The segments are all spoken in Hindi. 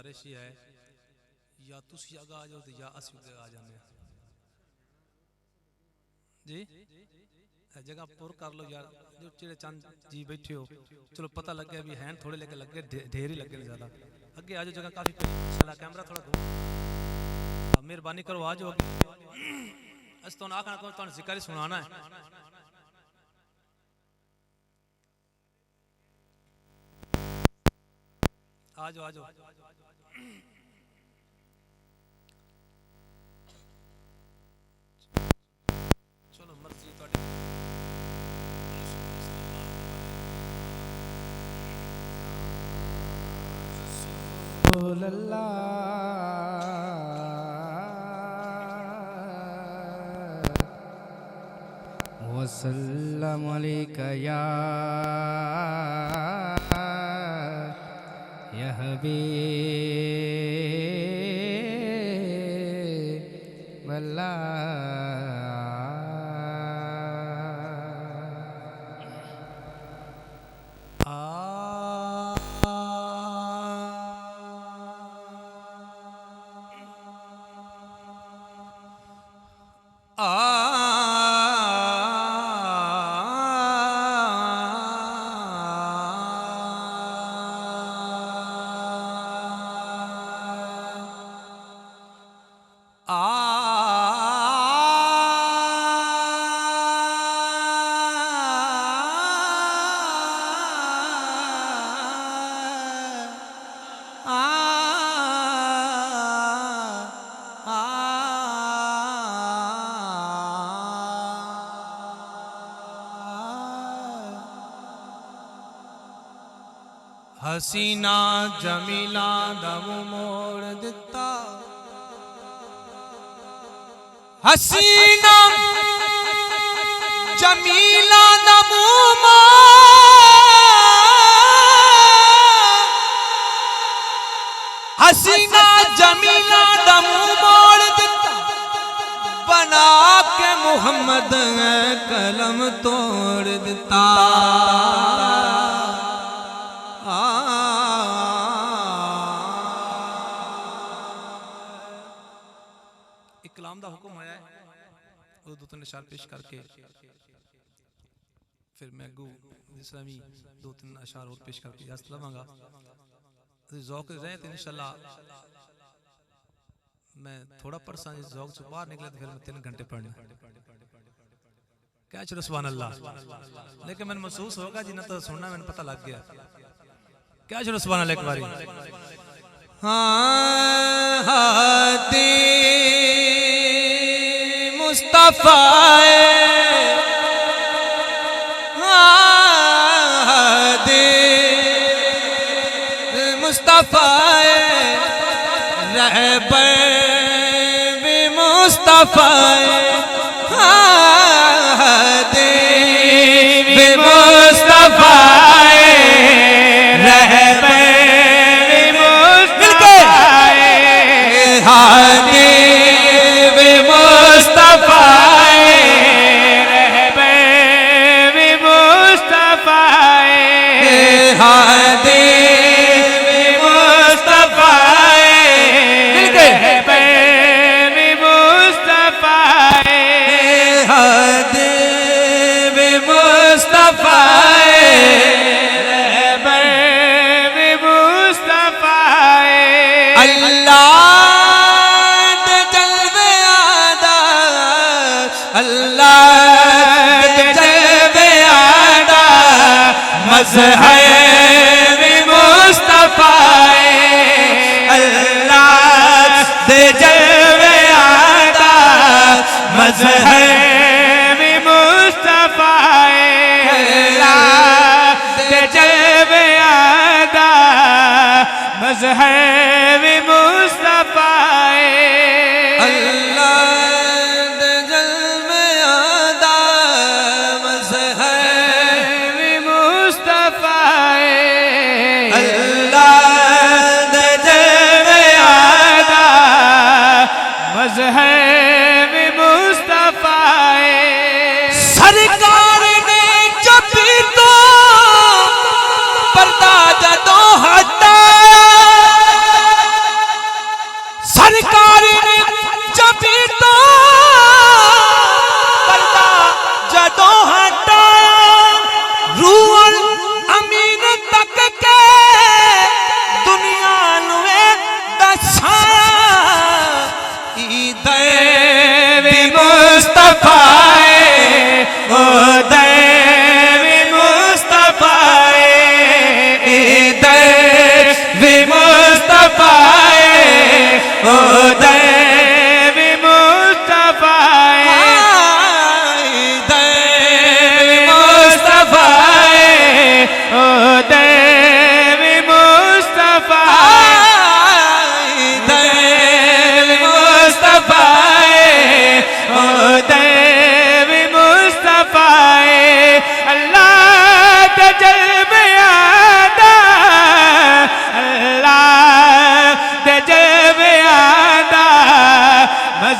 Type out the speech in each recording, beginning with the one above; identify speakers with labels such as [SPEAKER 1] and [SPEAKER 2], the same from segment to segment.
[SPEAKER 1] गुजारिश ही है या तुसी अगा आ जाओ तो या असी आ जाने जी जगह पुर कर लो यार जो चिड़े चंद जी बैठे हो चलो पता लग गया भी हैं थोड़े लेके लगे ढेर ही लगे ज्यादा अगे आ जाओ जगह काफी चला कैमरा थोड़ा दो मेहरबानी करो आ जाओ अस तो आखना को तो जिक्र सुनाना है आ जाओ चलो मर्जी ਤੁਹਾਡੀ
[SPEAKER 2] वसल्लम अलैका या हबीब अल्लाह।
[SPEAKER 1] हसीना जमीला दम मोड़ दिता हसीना जमीला दम हसीना जमीला दम मोड़ दिता बना के मुहम्मद कलम तोड़ दिता कलाम का हुक्म आया है वो दो तीन अशार पेश करके फिर मैं अगू इस्लामी दो तीन अशार और पेश करके इजाजत लवांगा ज़ौक़ रहे तो इंशाल्लाह मैं थोड़ा पढ़सा ज़ौक़ से बाहर निकले तो फिर मैं 3 घंटे पढ़ना क्या चलो सुभान अल्लाह लेकिन मैंने महसूस होगा जिन्ना तो सुनना मैंने पता लग गया क्या चलो सुभान अल्लाह एक बारी हादी मुस्तफा हादी मुस्तफा रहबर भी मुस्तफा हादी भी मुस्तफा
[SPEAKER 2] मज़हब मुस्तफा अल्लाह दे जलवे आदा मज़हब मुस्तफा अल्लाह दे जलवे आदा मज़हब मुस्तफा मज़हब मुस्तफा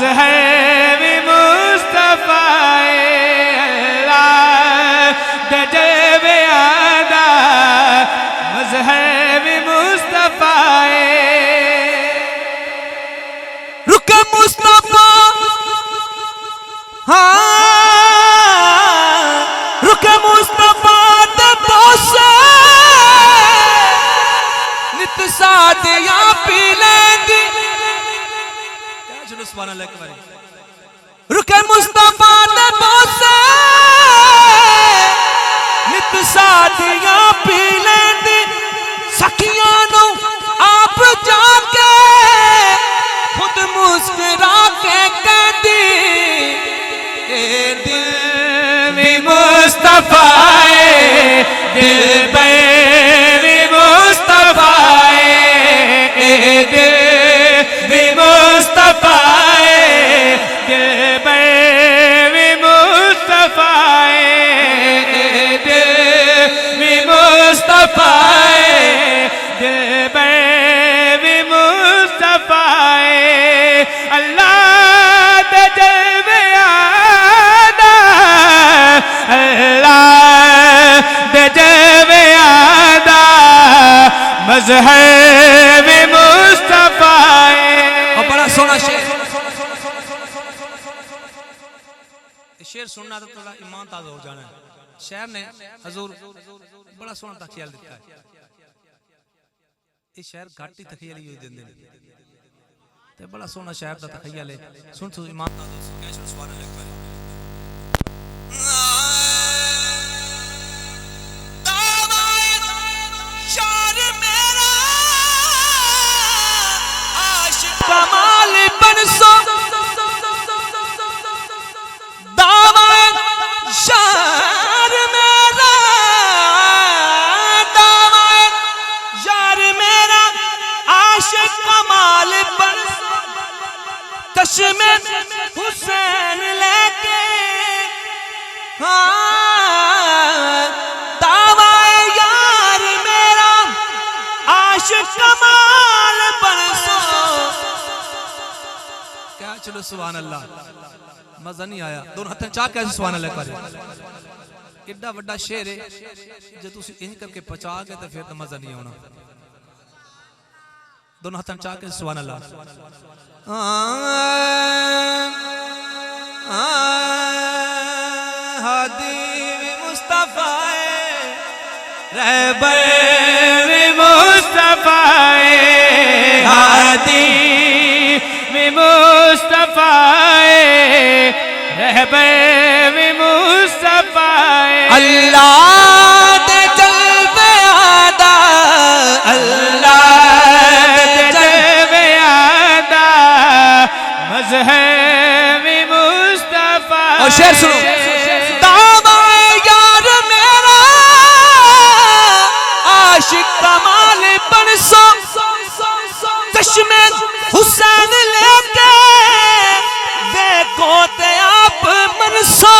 [SPEAKER 2] मजहब मुस्तफा अल्लाह दे जलवे आदा मजहब मुस्तफा
[SPEAKER 3] रुक मुस्तफा हाँ रुक मुस्तफा दे बोसे नित सादिया पी लेंगी
[SPEAKER 1] सुभान अल्लाह के बारे
[SPEAKER 3] रुके मुस्तफा दे बोसे नित सादिया पी लेंदी सखियां नू आप जाके खुद मुस्कुरा के कहती ए दिल भी मुस्तफा दिल भी मुस्तफा ए दिल भी मुस्तफा
[SPEAKER 2] दिल भी मुस्तफा दिल भी मुस्तफा दिल भी मुस्तफा अल्लाह दे जलवे आदा अल्लाह दे जलवे आदा मजहब मुस्तफा।
[SPEAKER 3] और बड़ा सोना शेर
[SPEAKER 1] शेर सुनना तो थोड़ा ईमान ताज़ा हो जाना है। शेर ने हजूर बड़ा सोना तखियल दिता है। ये शेर घाटी तखियल ही देंदे ने ते बड़ा सोना शेर दा तखियल है। सुन तो ईमान ताज़ा हो क्या सुन सुभान अल्लाह करे
[SPEAKER 3] शार मेरा आशिक कमाल बनसो शार मेरा दामन यार मेरा आशिक कमाल बन चश्मे हुसैन लेके दावा यार मेरा आशिक कमाल बन
[SPEAKER 1] क्या चलो सुभान अल्लाह मजा नहीं आया दोनों हाथ चाह कैसे सुभान अल्लाह करे एडा बड़ा शेर है जो तुम इंज करके पचा गए तो फिर तो मजा नहीं आना दोनों हाथ चाह कैसे सुभान अल्लाह
[SPEAKER 3] हादी मुस्तफा रहबर
[SPEAKER 2] मुस्तफा हादी मुस्तफा रहबर मुस्तफा
[SPEAKER 3] अल्लाह दे जलवे आदा अल्लाह दे जलवे
[SPEAKER 2] आदा मजहब मुस्तफा।
[SPEAKER 3] और शेर सुनो दावा यार मेरा आशिक कमाल बनसो चश्मे हुसैन लेके देखो ते आप मनसो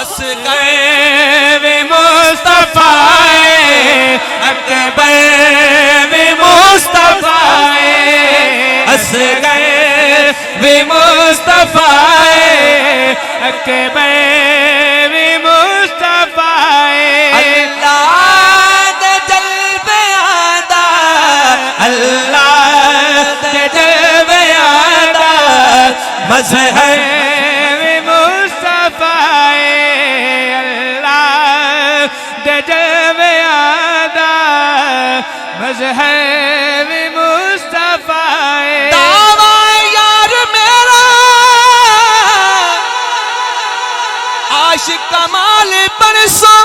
[SPEAKER 2] असगर मुस्तफा अकबर मुस्तफा असगर मुस्तफा अकबर मुस्तफा
[SPEAKER 3] अल्लाह दे जलवे आदा अल्लाह दे जलवे आदा मजहब
[SPEAKER 2] मुस्तफा अल्लाह दे जलवे आदा मजहब मुस्तफा
[SPEAKER 3] दावा यार मेरा आशिक कमाल बनसो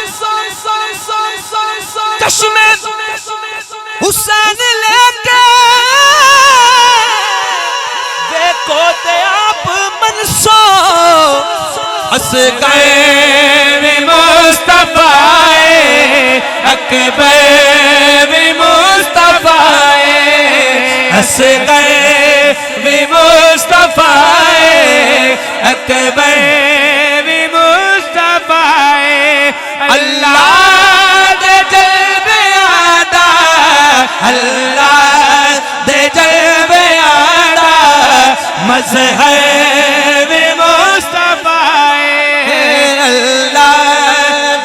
[SPEAKER 3] चश्मे हुसैन लेके देखो ते आप मनसो असगर
[SPEAKER 2] मुस्तफा अकबर मुस्तफा असगर मुस्तफा अकबर मुस्तफा
[SPEAKER 3] अल्लाह दे जलवे आदा अल्लाह दे जलवे आदा
[SPEAKER 2] मजहब मुस्तफा
[SPEAKER 3] अल्लाह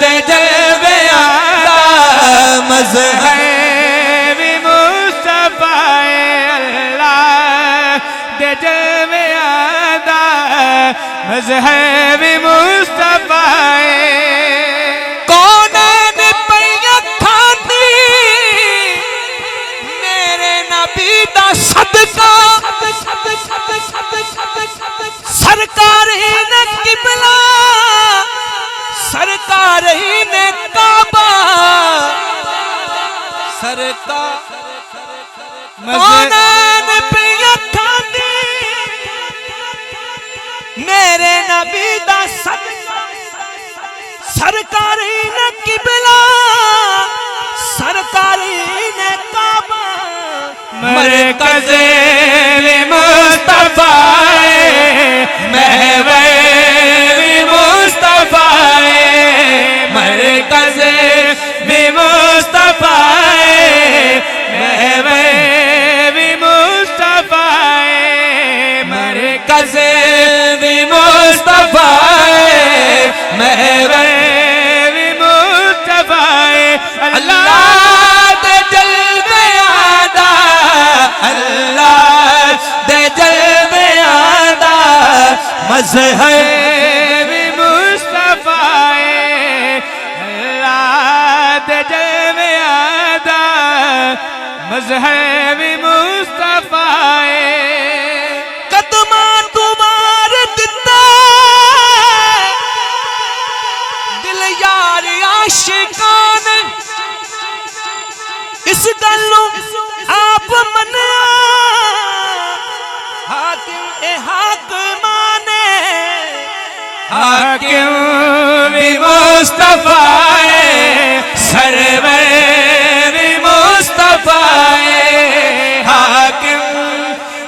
[SPEAKER 3] दे जलवे आदा मजहब
[SPEAKER 2] मुस्तफा अल्लाह दे जलवे आदा मजहब मुस्तफा
[SPEAKER 3] कौन पईया खानी मेरे नबी दा सदका सरकार ही ने किबला सरकार ही ने काबा सरकार कौन पईया खानी मेरे नबी दा सदका सरकारी ने किबला सरकारी ने काबा
[SPEAKER 2] मरकज़ मुस्तफा महबूब मुस्तफा मरकज़ मुस्तफा महबूब मुस्तफा मरकज़ मुस्तफा महबूब मुस्तफा अल्लाह दे जलवे आदा
[SPEAKER 3] अल्लाह दे जलवे आदा मजहब
[SPEAKER 2] मुस्तफा अल्लाह दे जलवे आदा मजहब मुस्तफा
[SPEAKER 3] कदमा तुम्हार दिता दिल यार आशिकान इस गल्लू आप मनिया हाकिम ए हक माने
[SPEAKER 2] हाकिम भी मुस्तफा सरवर भी मुस्तफा हाकिम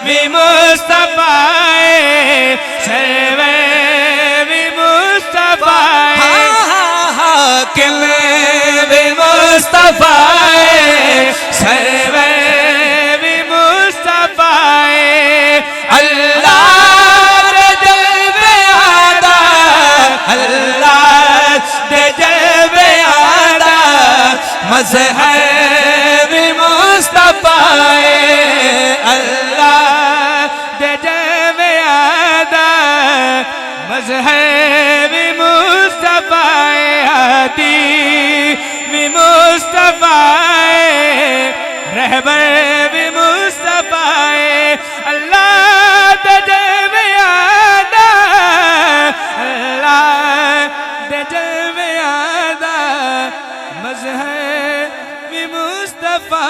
[SPEAKER 2] भी मुस्तफा सरवर भी मुस्तफा
[SPEAKER 3] हाकिम
[SPEAKER 2] भी मुस्तफा सरवर भी मुस्तफा अल्लाह दे जलवे आदा अल्लाह दे जलवे आदा मजहब मुस्तफा अल्लाह दे जलवे आदा मजहब मुस्तफा हादी भी मुस्तफा रहबर भी मुस्तफा अल्लाह दे जलवे आदा अल्लाह दे जलवे आदा मजहब भी मुस्तफा